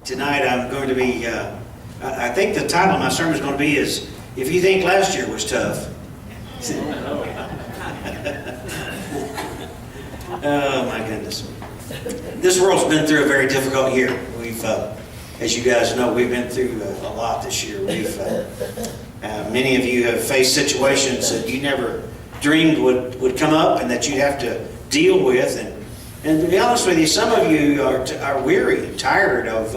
Tonight I'm going to be, I think the title of my sermon is going to be is, If You Think Last Year Was Tough. Oh my goodness. This world's been through a very difficult year. We've, as you guys know, we've been through a lot this year. Many of you have faced situations that you never dreamed would come up and that you'd have to deal with. And to be honest with you, some of you are weary, tired of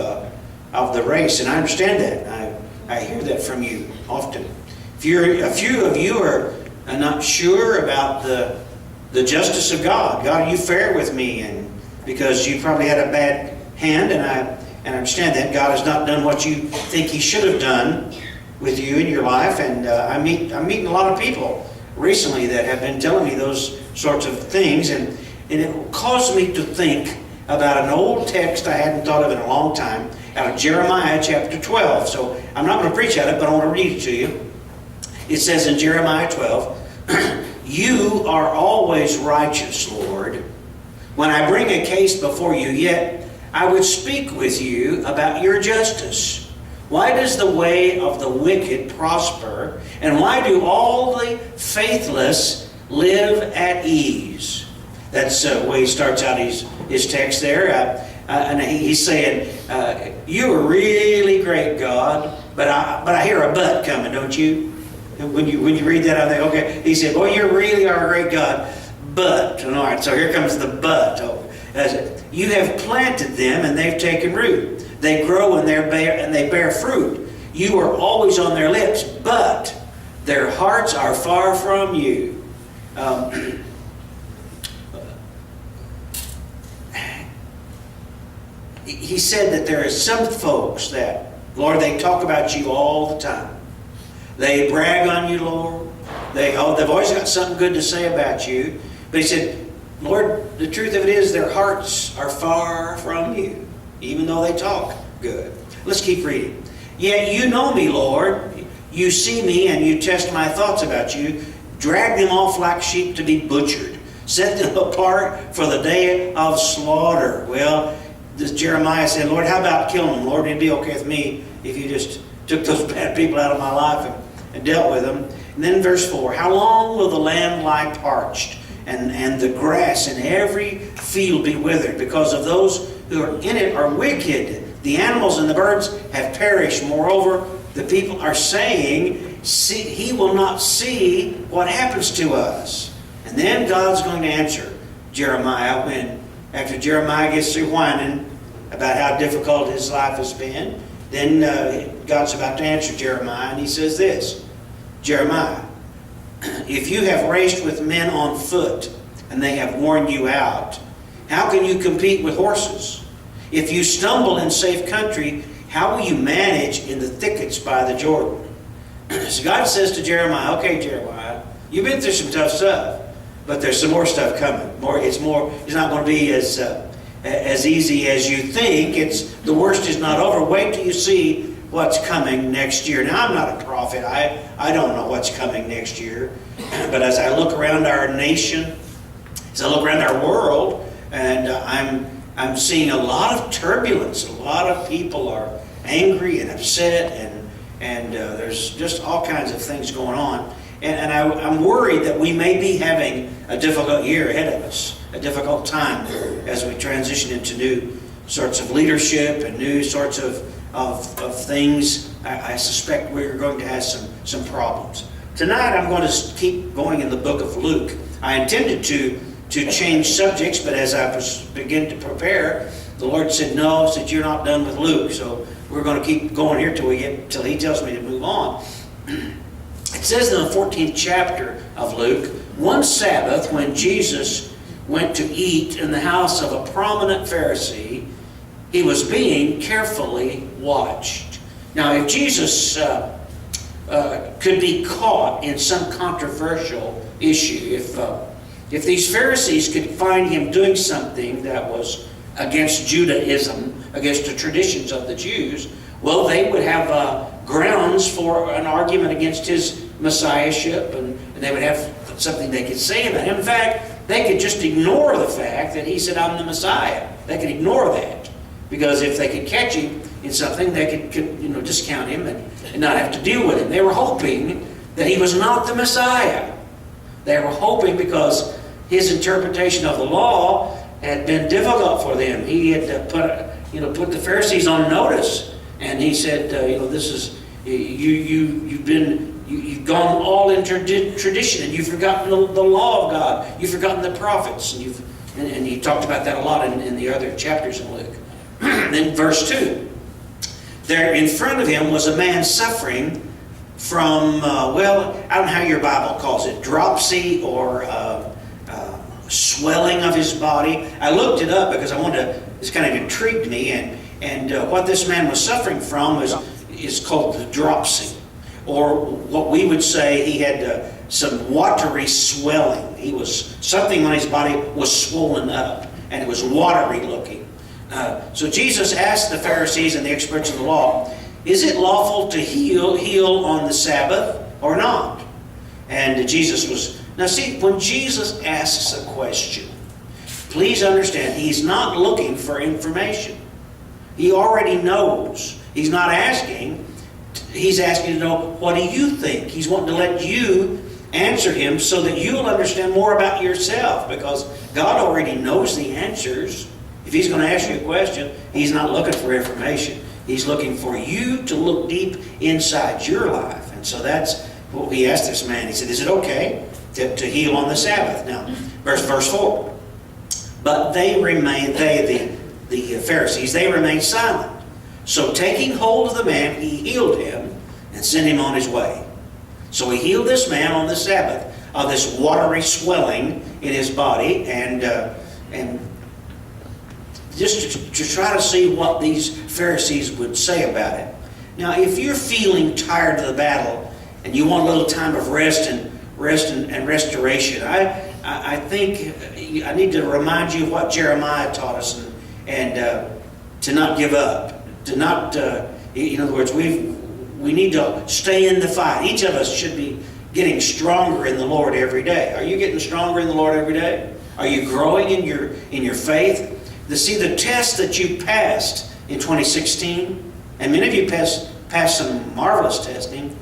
the race, and I understand that. I hear that from you often. A few of you are not sure about the justice of God. God, are you fair with me? And because you probably had a bad hand, and I understand that God has not done what you think He should have done with you in your life. And I'm meeting a lot of people recently that have been telling me those sorts of things, and it caused me to think about an old text I hadn't thought of in a long time, out of Jeremiah chapter 12. So I'm not going to preach out of it, but I want to read it to you. It says in Jeremiah 12, You are always righteous, Lord. When I bring a case before you, yet I would speak with you about your justice. Why does the way of the wicked prosper? And why do all the faithless live at ease? That's the way he starts out his text there. And he's saying, you are really great, God, but I hear a but coming, don't you? When you read that, I think, okay. He said, boy, you really are a great God, but, all right, so here comes the but. You have planted them and they've taken root. They grow and they bear fruit. You are always on their lips, but their hearts are far from you. He said that there are some folks that, Lord, they talk about you all the time. They brag on you, Lord. They've always got something good to say about you. But he said, Lord, the truth of it is their hearts are far from you, even though they talk good. Let's keep reading. Yet you know me, Lord. You see me and you test my thoughts about you. Drag them off like sheep to be butchered. Set them apart for the day of slaughter. Well, this Jeremiah said, Lord, how about killing them? Lord, it'd be okay with me if you just took those bad people out of my life and dealt with them. And then verse 4, how long will the land lie parched and the grass in every field be withered? Because of those who are in it are wicked. The animals and the birds have perished. Moreover, the people are saying, He will not see what happens to us. And then God's going to answer Jeremiah after Jeremiah gets through whining about how difficult his life has been. Then God's about to answer Jeremiah, and he says this, Jeremiah, if you have raced with men on foot, and they have worn you out, how can you compete with horses? If you stumble in safe country, how will you manage in the thickets by the Jordan? So God says to Jeremiah, okay, Jeremiah, you've been through some tough stuff, but there's some more stuff coming. It's not going to be as easy as you think. The worst is not over. Wait till you see what's coming next year. Now, I'm not a prophet. I don't know what's coming next year. But as I look around our nation, as I look around our world, and I'm seeing a lot of turbulence. A lot of people are angry and upset, and there's just all kinds of things going on. And I'm worried that we may be having a difficult year ahead of us, a difficult time as we transition into new sorts of leadership and new sorts of things. I suspect we're going to have some problems. Tonight I'm going to keep going in the book of Luke. I intended to change subjects, but as I begin to prepare, the Lord said, no, said you're not done with Luke. So we're going to keep going here till He tells me to move on. It says in the 14th chapter of Luke, one Sabbath when Jesus went to eat in the house of a prominent Pharisee, He was being carefully watched. Now, if Jesus could be caught in some controversial issue, if these Pharisees could find Him doing something that was against Judaism, against the traditions of the Jews, well, they would have grounds for an argument against His Messiahship, and they would have something they could say about Him. In fact, they could just ignore the fact that He said, I'm the Messiah. They could ignore that, because if they could catch Him in something, they could discount him and not have to deal with him. They were hoping that he was not the Messiah. They were hoping because his interpretation of the law had been difficult for them. He had put the Pharisees on notice, and he said, this is you've gone all into tradition, and you've forgotten the law of God. You've forgotten the prophets, and he talked about that a lot in the other chapters in Luke. Then verse 2, there in front of him was a man suffering from, I don't know how your Bible calls it, dropsy or swelling of his body. I looked it up because this kind of intrigued me, and what this man was suffering from is called the dropsy, or what we would say he had some watery swelling. Something on his body was swollen up, and it was watery looking. So Jesus asked the Pharisees and the experts in the law, is it lawful to heal on the Sabbath or not? And Jesus was... Now see, when Jesus asks a question, please understand, he's not looking for information. He already knows. He's not asking. He's asking to know, what do you think? He's wanting to let you answer him so that you'll understand more about yourself, because God already knows the answers. If he's going to ask you a question, he's not looking for information. He's looking for you to look deep inside your life. And so that's what he asked this man. He said, is it okay to heal on the Sabbath? Now, verse 4. But the Pharisees, they remained silent. So taking hold of the man, he healed him and sent him on his way. So he healed this man on the Sabbath of this watery swelling in his body, and just to try to see what these Pharisees would say about it. Now, if you're feeling tired of the battle and you want a little time of rest and restoration, I think I need to remind you of what Jeremiah taught us, and to not give up. To not, in other words, we need to stay in the fight. Each of us should be getting stronger in the Lord every day. Are you getting stronger in the Lord every day? Are you growing in your faith? See, the test that you passed in 2016, and many of you passed some marvelous testing,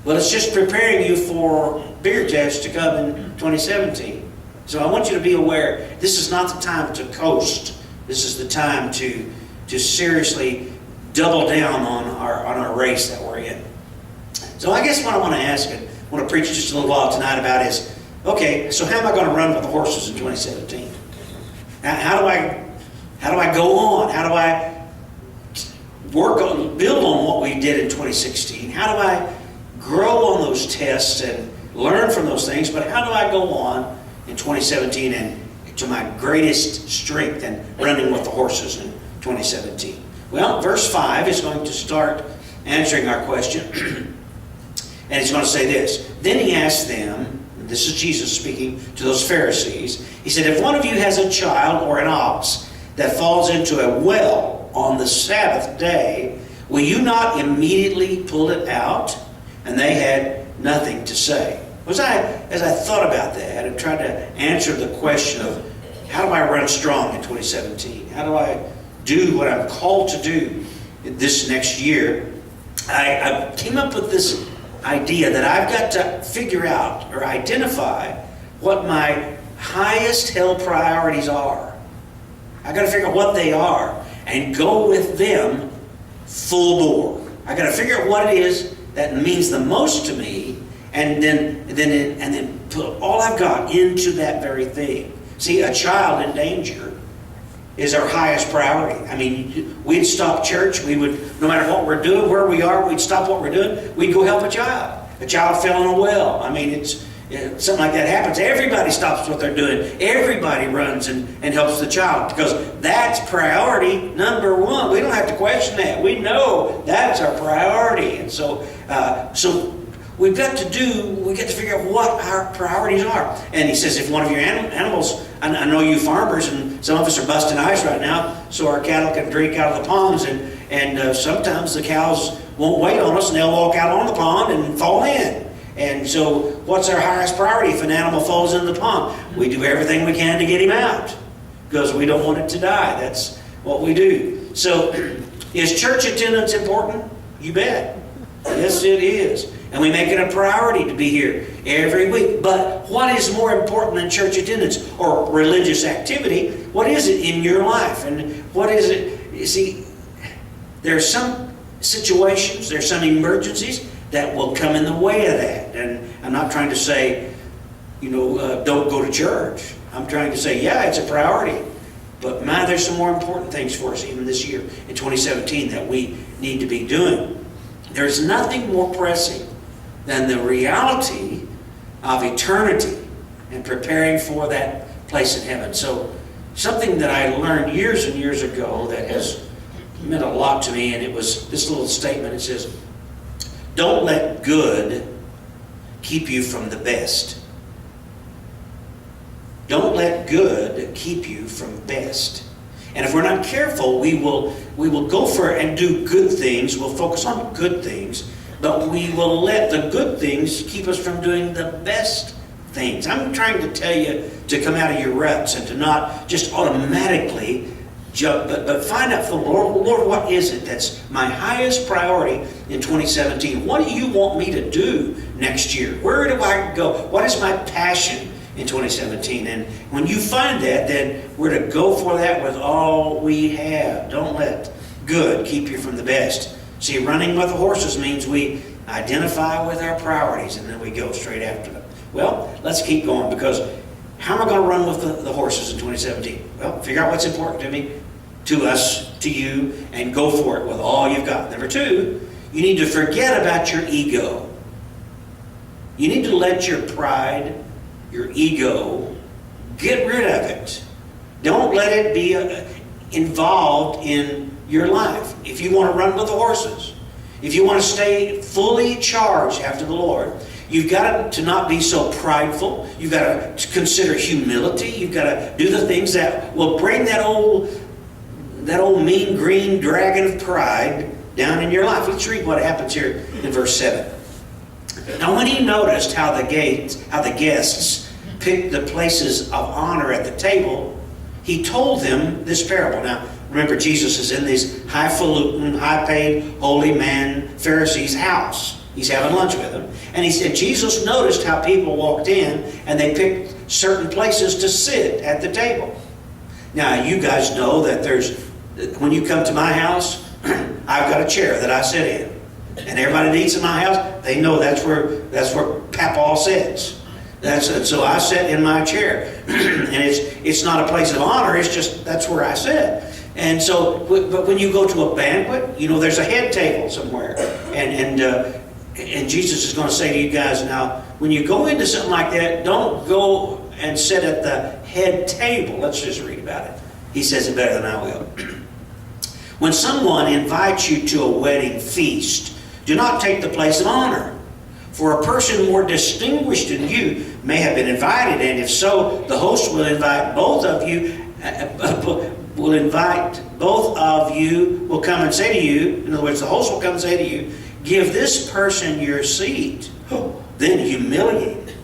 well, it's just preparing you for bigger tests to come in 2017. So I want you to be aware, this is not the time to coast. This is the time to seriously double down on our race that we're in. So I guess what I want to ask and I want to preach just a little while tonight about is, okay, so how am I going to run with the horses in 2017? How do I go on? How do I build on what we did in 2016? How do I grow on those tests and learn from those things? But how do I go on in 2017 and to my greatest strength and running with the horses in 2017? Well, verse 5 is going to start answering our question. And he's going to say this. Then he asked them, this is Jesus speaking to those Pharisees, he said, if one of you has a child or an ox that falls into a well on the Sabbath day, will you not immediately pull it out? And they had nothing to say. As I thought about that and tried to answer the question of how do I run strong in 2017? How do I do what I'm called to do this next year? I came up with this idea that I've got to figure out or identify what my highest held priorities are. I've got to figure out what they are and go with them full bore. I've got to figure out what it is that means the most to me, and then put all I've got into that very thing. See, a child in danger is our highest priority. I mean, we'd stop church. We would, no matter what we're doing, where we are, we'd stop what we're doing. We'd go help a child. A child fell in a well. I mean, something like that happens. Everybody stops what they're doing. Everybody runs and helps the child, because that's priority number one. We don't have to question that. We know that's our priority. And so we've got to figure out what our priorities are. And he says, if one of your animals, I know you farmers, and some of us are busting ice right now, so our cattle can drink out of the ponds, and sometimes the cows won't wait on us, and they'll walk out on the pond and fall in. And so what's our highest priority if an animal falls in the pond? We do everything we can to get him out, because we don't want it to die. That's what we do. So Is church attendance important? You bet. Yes, it is. And we make it a priority to be here every week. But what is more important than church attendance or religious activity? What is it in your life? And what is it? You see, there are some situations, there are some emergencies that will come in the way of that. And I'm not trying to say, don't go to church. I'm trying to say, yeah, it's a priority. But man, there's some more important things for us even this year in 2017 that we need to be doing. There's nothing more pressing than the reality of eternity and preparing for that place in heaven. So something that I learned years and years ago that has meant a lot to me, and it was this little statement. It says, don't let good keep you from the best. Don't let good keep you from best. And if we're not careful, we will go for and do good things. We'll focus on good things, but we will let the good things keep us from doing the best things. I'm trying to tell you to come out of your ruts and to not just automatically jump, but find out from the Lord, what is it that's my highest priority in 2017? What do you want me to do next year? Where do I go? What is my passion in 2017? And when you find that, then we're to go for that with all we have. Don't let good keep you from the best. See, running with the horses means we identify with our priorities and then we go straight after them. Well, let's keep going, because how am I going to run with the horses in 2017? Well, figure out what's important to me, to us, to you, and go for it with all you've got. Number two, you need to forget about your ego. You need to let your pride, your ego, get rid of it. Don't let it be involved in your life. If you want to run with the horses, if you want to stay fully charged after the Lord, you've got to not be so prideful. You've got to consider humility. You've got to do the things that will bring that old mean green dragon of pride down in your life. Let's read what happens here in verse 7. Now when he noticed how the guests picked the places of honor at the table, he told them this parable. Now remember, Jesus is in this highfalutin, high-paid, holy man Pharisee's house. He's having lunch with them. And he said, Jesus noticed how people walked in and they picked certain places to sit at the table. Now, you guys know that when you come to my house, I've got a chair that I sit in. And everybody that eats in my house, they know that's where Papa sits. So I sit in my chair. And it's not a place of honor, it's just that's where I sit. And so, but when you go to a banquet, there's a head table somewhere. And Jesus is going to say to you guys, now, when you go into something like that, don't go and sit at the head table. Let's just read about it. He says it better than I will. When someone invites you to a wedding feast, do not take the place of honor. For a person more distinguished than you may have been invited, and if so, the host will invite both of you, will come and say to you, in other words, the host will come and say to you, give this person your seat. Then humiliated,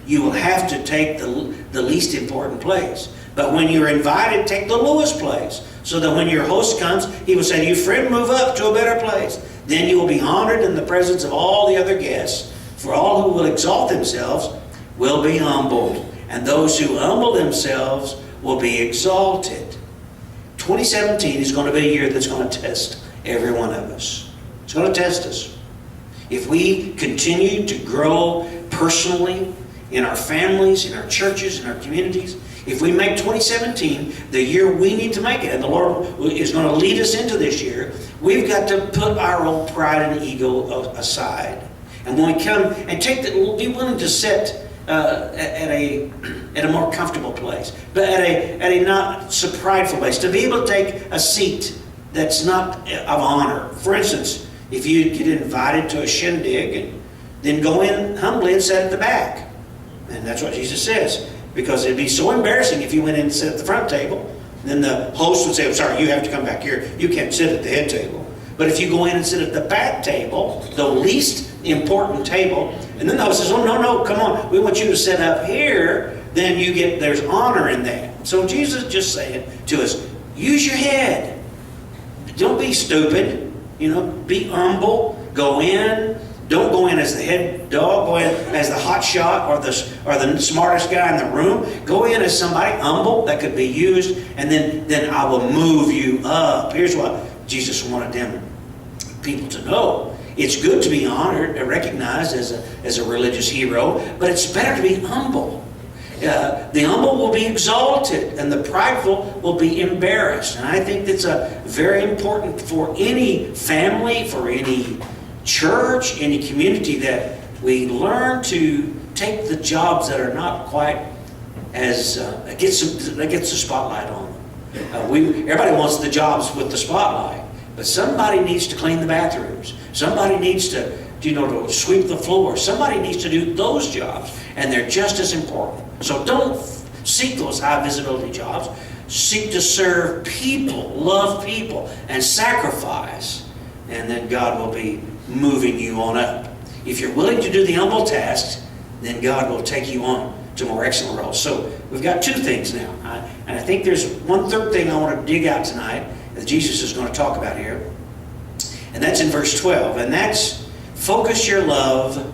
you will have to take the least important place. But when you're invited, take the lowest place, so that when your host comes, he will say to you, friend, move up to a better place. Then you will be honored in the presence of all the other guests. For all who will exalt themselves will be humbled, and those who humble themselves will be exalted. 2017 is going to be a year that's going to test every one of us. It's going to test us. If we continue to grow personally in our families, in our churches, in our communities, if we make 2017 the year we need to make it, and the Lord is going to lead us into this year, we've got to put our own pride and ego aside. And when we come and be willing to sit at a more comfortable place, but at a not so prideful place, to be able to take a seat that's not of honor. For instance, if you get invited to a shindig, and then go in humbly and sit at the back. And that's what Jesus says. Because it'd be so embarrassing if you went in and sat at the front table. Then the host would say, I'm sorry, you have to come back here. You can't sit at the head table. But if you go in and sit at the back table, the least important table, and then the host says, oh, no, come on. We want you to sit up here. Then there's honor in that. So Jesus is just saying to us, use your head. Don't be stupid. Be humble. Go in. Don't go in as the head dog. Go in as the hot shot or the smartest guy in the room. Go in as somebody humble that could be used, and then I will move you up. Here's what Jesus wanted them people to know. It's good to be honored and recognized as a religious hero, but it's better to be humble. The humble will be exalted, and the prideful will be embarrassed. And I think that's very important for any family, for any church, any community, that we learn to take the jobs that are not quite as that gets the spotlight on them. Everybody wants the jobs with the spotlight, but somebody needs to clean the bathrooms. Somebody needs to sweep the floor. Somebody needs to do those jobs, and they're just as important. So don't seek those high visibility jobs. Seek to serve people, love people, and sacrifice, and then God will be moving you on up. If you're willing to do the humble tasks, then God will take you on to more excellent roles. So we've got two things now. And I think there's one third thing I want to dig out tonight that Jesus is going to talk about here. And that's in verse 12. And that's focus your love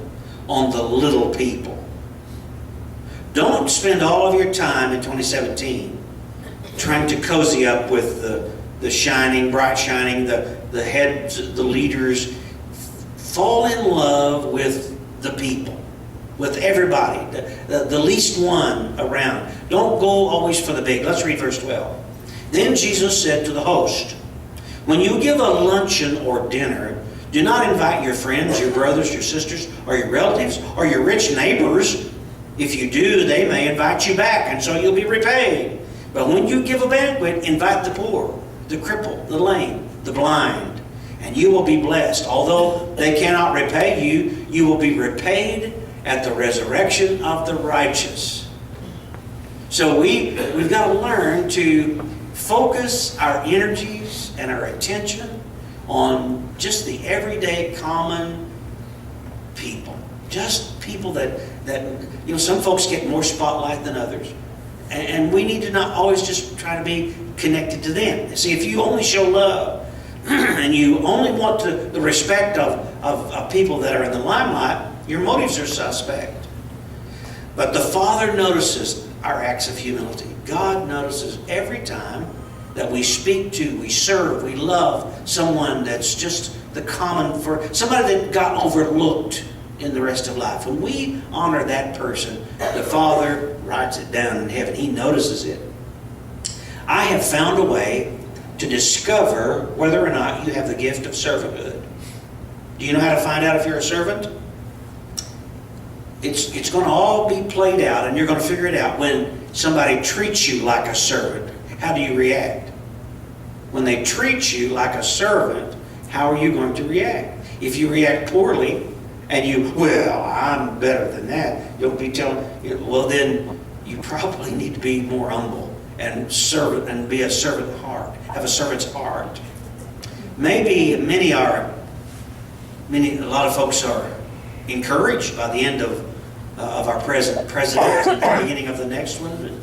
on the little people. Don't spend all of your time in 2017 trying to cozy up with the bright shining, the heads, the leaders. Fall in love with the people, with everybody, the least one around. Don't go always for the big. Let's read verse 12. Then Jesus said to the host, when you give a luncheon or dinner, do not invite your friends, your brothers, your sisters, or your relatives, or your rich neighbors. If you do, they may invite you back, and so you'll be repaid. But when you give a banquet, invite the poor, the crippled, the lame, the blind, and you will be blessed. Although they cannot repay you, you will be repaid at the resurrection of the righteous. So we've got to learn to focus our energies and our attention on just the everyday common people. Just people that some folks get more spotlight than others. And we need to not always just try to be connected to them. See, if you only show love and you only want the respect of people that are in the limelight, your motives are suspect. But the Father notices our acts of humility. God notices every time that we speak to, we serve, we love someone that's just the common, for somebody that got overlooked in the rest of life. When we honor that person, the Father writes it down in heaven. He notices it. I have found a way to discover whether or not you have the gift of servanthood. Do you know how to find out if you're a servant? It's going to all be played out, and you're going to figure it out when somebody treats you like a servant. How do you react? When they treat you like a servant, how are you going to react? If you react poorly, and I'm better than that, you'll be telling, well, then you probably need to be more humble and servant and be a servant heart, have a servant's heart. Maybe a lot of folks are encouraged by the end of our present president and the beginning of the next one.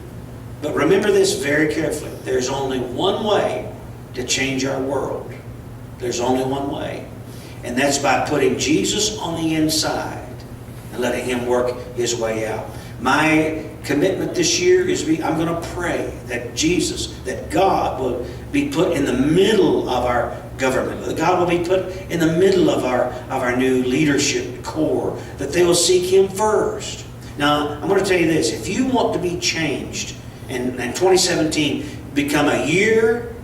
But remember this very carefully. There's only one way to change our world. There's only one way. And that's by putting Jesus on the inside and letting Him work His way out. My commitment this year is I'm going to pray that God will be put in the middle of our government. That God will be put in the middle of our new leadership core. That they will seek Him first. Now, I'm going to tell you this. If you want to be changed and 2017 become a year,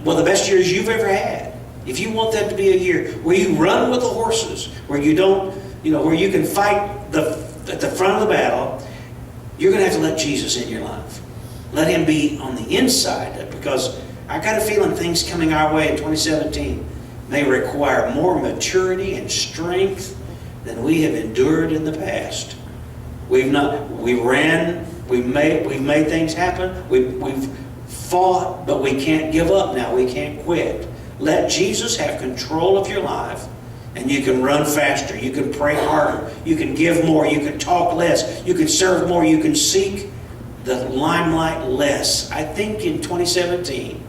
the best years you've ever had. If you want that to be a year where you run with the horses, where you don't, where you can fight at the front of the battle, you're going to have to let Jesus in your life. Let Him be on the inside, because I got a feeling things coming our way in 2017 may require more maturity and strength than we have endured in the past. We've made things happen. We've fought, but we can't give up now. We can't quit. Let Jesus have control of your life, and you can run faster. You can pray harder. You can give more. You can talk less. You can serve more. You can seek the limelight less. I think in 2017,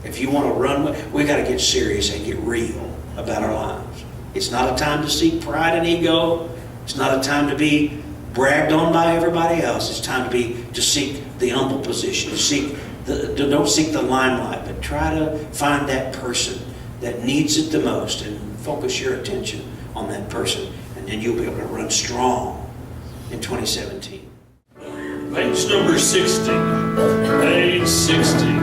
If you want to run, we got to get serious and get real about our lives. It's not a time to seek pride and ego. It's not a time to be bragged on by everybody else. It's time to seek the humble position. Don't seek the limelight, but try to find that person that needs it the most and focus your attention on that person, and then you'll be able to run strong in 2017. Page number 60. Page 60.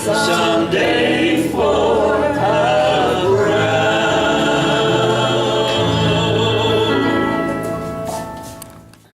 Someday